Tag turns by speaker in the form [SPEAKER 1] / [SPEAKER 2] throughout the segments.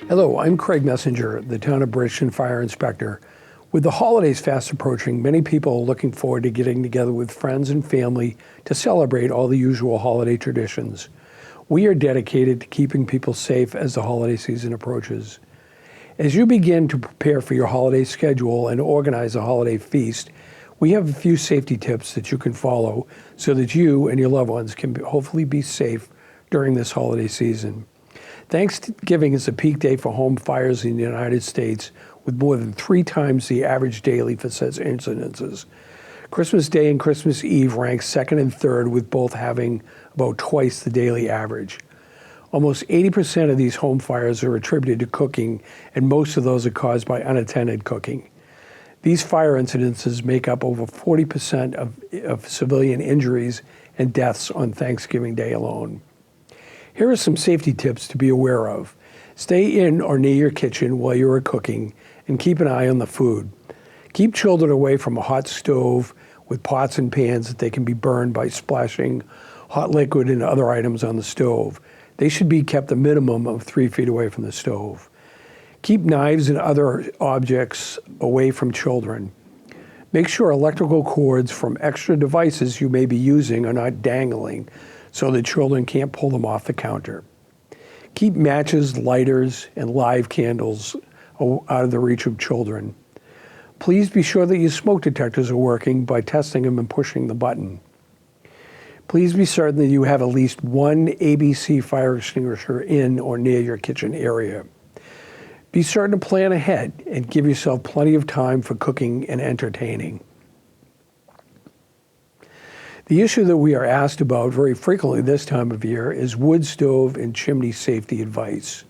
[SPEAKER 1] Hello, I'm Craig Messenger, the Town of Bridgton Fire Inspector. With the holidays fast approaching, many people are looking forward to getting together with friends and family to celebrate all the usual holiday traditions. We are dedicated to keeping people safe as the holiday season approaches. As you begin to prepare for your holiday schedule and organize a holiday feast, we have a few safety tips that you can follow so that you and your loved ones can hopefully be safe during this holiday season. Thanksgiving is a peak day for home fires in the United States, with more than 3 times the average daily for such incidences. Christmas Day and Christmas Eve rank second and third, with both having about twice the daily average. Almost 80% of these home fires are attributed to cooking, and most of those are caused by unattended cooking. These fire incidences make up over 40% of civilian injuries and deaths on Thanksgiving Day alone. Here are some safety tips to be aware of. Stay in or near your kitchen while you are cooking and keep an eye on the food. Keep children away from a hot stove with pots and pans that they can be burned by splashing hot liquid and other items on the stove. They should be kept a minimum of 3 feet away from the stove. Keep knives and other objects away from children. Make sure electrical cords from extra devices you may be using are not dangling, so that children can't pull them off the counter. Keep matches, lighters, and live candles out of the reach of children. Please be sure that your smoke detectors are working by testing them and pushing the button. Please be certain that you have at least one ABC fire extinguisher in or near your kitchen area. Be certain to plan ahead and give yourself plenty of time for cooking and entertaining. The issue that we are asked about very frequently this time of year is wood stove and chimney safety advice.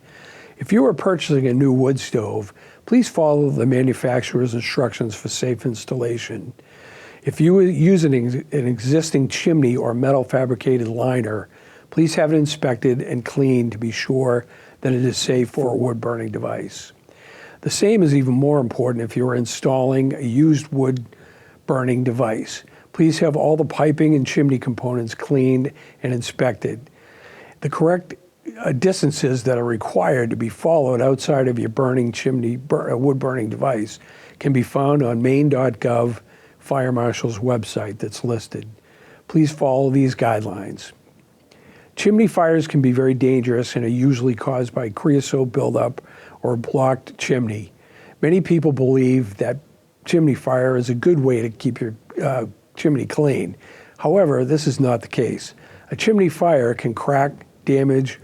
[SPEAKER 1] If you are purchasing a new wood stove, please follow the manufacturer's instructions for safe installation. If you use an existing chimney or metal fabricated liner, please have it inspected and cleaned to be sure that it is safe for a wood burning device. The same is even more important if you are installing a used wood burning device. Please have all the piping and chimney components cleaned and inspected. The correct distances that are required to be followed outside of your wood burning device can be found on Maine.gov Fire Marshal's website that's listed. Please follow these guidelines. Chimney fires can be very dangerous and are usually caused by creosote buildup or a blocked chimney. Many people believe that chimney fire is a good way to keep your chimney clean. However, this is not the case. A chimney fire can crack, damage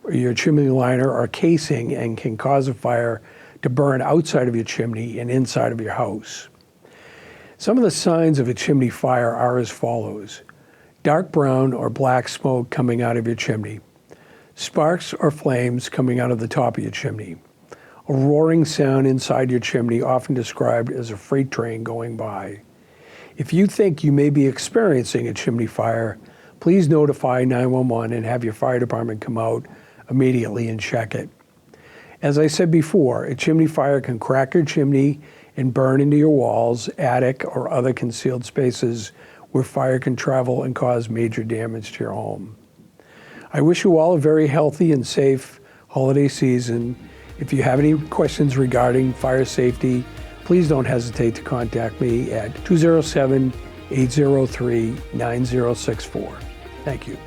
[SPEAKER 1] your chimney liner or casing and can cause a fire to burn outside of your chimney and inside of your house. Some of the signs of a chimney fire are as follows: dark brown or black smoke coming out of your chimney, sparks or flames coming out of the top of your chimney, a roaring sound inside your chimney, often described as a freight train going by. If you think you may be experiencing a chimney fire, please notify 911 and have your fire department come out immediately and check it. As I said before, a chimney fire can crack your chimney and burn into your walls, attic, or other concealed spaces where fire can travel and cause major damage to your home. I wish you all a very healthy and safe holiday season. If you have any questions regarding fire safety, please don't hesitate to contact me at 207-803-9064. Thank you.